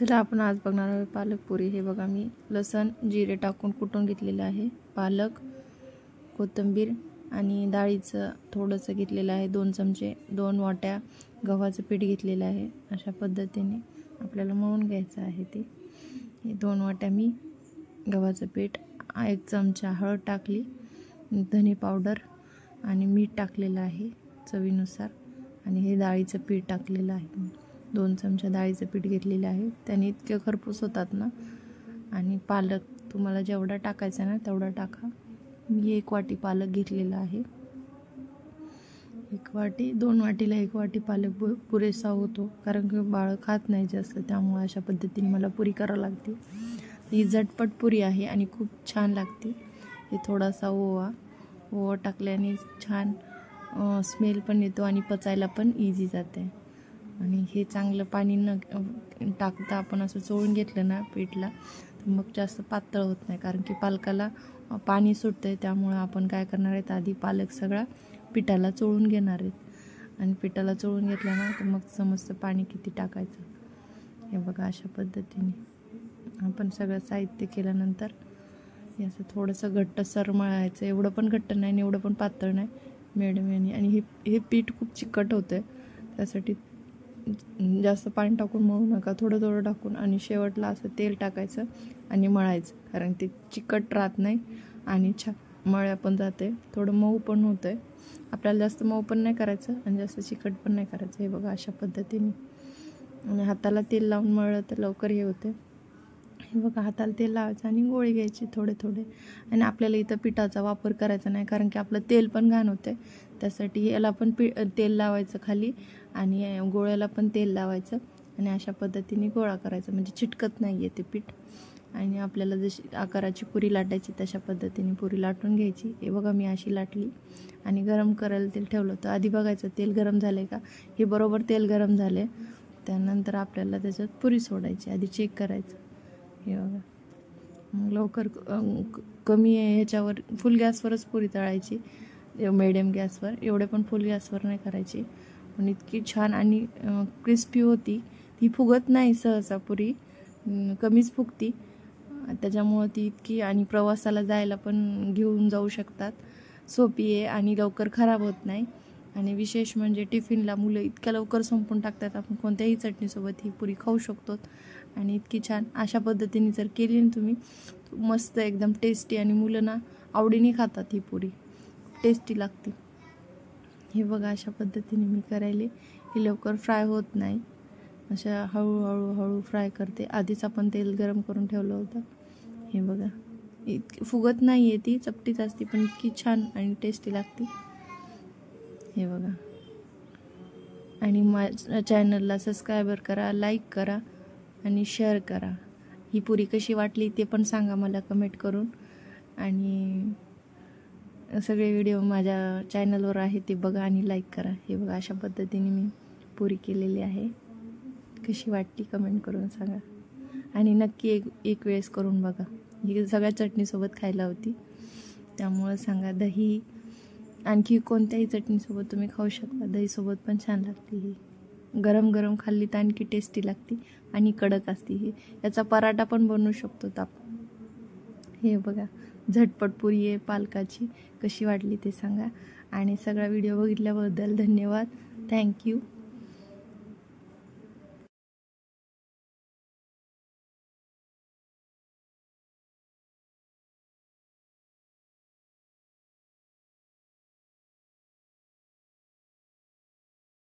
चला आपण आज बघणार आहोत पालक पुरी। हे बघा मी लसण जिरे टाकून कुटून घेतलेलं आहे। पालक, कोथिंबीर आणि डाळीचं थोडंसं घेतलेलं आहे। 2 चमचे, 2 वाट्या गव्हाचं पीठ घेतलेलं आहे। अशा पद्धतीने आपल्याला मळून घ्यायचं आहे ते। 2 वाट्या मी गव्हाचं पीठ, 1 चमचा हळद टाकली, धने पावडर आणि मीठ टाकलेलं आहे चवीनुसार, आणि हे डाळीचं पीठ टाकलेलं आहे। 2 चमचा डाळीचं पीठ घेतलेलं आहे। त्याने इतके खरपूस होतात ना। आणि पालक तुम्हाला जेवढा टाकायचा ना तेवढा टाका। मी 1 वाटी पालक घेतलेला आहे। 1 वाटी, 2 वाटीला 1 वाटी पालक पुरेसा होतो, कारण की बाळ खात नाही जास्त, त्यामुळे अशा पद्धतीने मला पुरी करावी लागते। ही झटपट पुरी आहे आणि खूप छान लागते। हे थोडासा ओवा टाकल्याने छान स्मेल पण येतो आणि पचायला पण इझी जाते। आणि हे चांगलं पाणी न टाकता आपण असं चोळून घेतलं ना पीठला, तर मग जास्त पातळ होत नाही, कारण की पालकाला पाणी सुटतं। त्यामुळे आपण काय करणार आहेत, आधी पालक सगळा पिठाला चोळून घेणार आहेत, आणि पिठाला चोळून घेतलं ना तर मग समजतं पाणी किती टाकायचं। हे बघा अशा पद्धतीने आपण सगळं साहित्य केल्यानंतर हे असं थोडंसं घट्टसर मळायचं। एवढं पण घट्ट नाही आणि एवढं पण पातळ नाही, मिडियम याने। आणि हे पीठ खूप चिकट होतं, त्यासाठी जास्त पाणी टाकून मळू नका, थोडं थोडं टाकून, आणि शेवटला असं तेल टाकायचं आणि मळायचं, कारण ते चिकट राहत नाही आणि छान मळ्या पण जाते, थोडं मऊ पण होतं आहे। आपल्याला जास्त मऊ पण नाही करायचं आणि जास्त चिकट पण नाही करायचं। हे बघा अशा पद्धतीने, आणि हाताला तेल लावून मळलं तर लवकर हे होते। हे बघा हाताला तेल लावायचं आणि गोळे घ्यायचे थोडे थोडे। आणि आपल्याला इथं पिठाचा वापर करायचा नाही, कारण की आपलं तेल पण घाण होते, त्यासाठी याला पण तेल लावायचं खाली, आणि गोळ्याला पण तेल लावायचं, आणि अशा पद्धतीने गोळा करायचा, म्हणजे चिटकत नाही आहे ते पीठ। आणि आपल्याला जशी आकाराची पुरी लाटायची तशा पद्धतीने पुरी लाटून घ्यायची। हे बघा मी अशी लाटली, आणि गरम करायला तेल ठेवलं होतं। आधी बघायचं तेल गरम झालं का, हे बरोबर तेल गरम झाले, त्यानंतर आपल्याला त्याच्यात पुरी सोडायची, आधी चेक करायचं। हे बघा मग लवकर कमी ह्याच्यावर फुल गॅसवरच पुरी तळायची, मिडियम गॅसवर, एवढे पण फुल गॅसवर नाही करायची। पण इतकी छान आणि क्रिस्पी होती, ती फुगत नाही सहसा पुरी, कमीच फुगती, त्याच्यामुळं ती इतकी, आणि प्रवासाला जायला पण घेऊन जाऊ शकतात, सोपी आहे आणि लवकर खराब होत नाही। आणि विशेष म्हणजे टिफिनला मुलं इतक्या लवकर संपून टाकतात, आपण कोणत्याही चटणीसोबत ही पुरी खाऊ शकतो। आणि इतकी छान अशा पद्धतीने जर केली ना तुम्ही, मस्त एकदम टेस्टी, आणि मुलं ना आवडीने खातात, ही पुरी टेस्टी लागते। हे बघा अशा पद्धतीने मी करायले, ही लवकर फ्राय होत नाही, अशा हळूहळू फ्राय करते। आधीच आपण तेल गरम करून ठेवलं होतं। हे बघा इतकी फुगत नाही आहे, ती चपटीच असते, पण इतकी छान आणि टेस्टी लागते। हे बघा, आणि माझ्या चॅनलला सबस्क्राईबर करा, लाईक करा आणि शेअर करा। ही पुरी कशी वाटली ते पण सांगा मला कमेंट करून, आणि सगळे व्हिडिओ माझ्या चॅनलवर आहे ते बघा आणि लाईक करा। हे बघा अशा पद्धतीने मी पुरी केलेली आहे, कशी वाटली कमेंट करून सांगा, आणि नक्की एक वेळेस करून बघा। ही सगळ्या चटणीसोबत खायला होती, त्यामुळं सांगा। दही, आणखी कोणत्याही चटणीसोबत तुम्ही खाऊ शकता, दहीसोबत पण छान लागते। ही गरम गरम खाल्ली तर आणखी टेस्टी लागते, आणि कडक असते ही, याचा पराठा पण बनवू शकतो आपण। हे बघा झटपट पुरी आहे पालकाची, कशी वाटली ते सांगा, आणि सगळा व्हिडिओ बघितल्याबद्दल धन्यवाद, थँक्यू।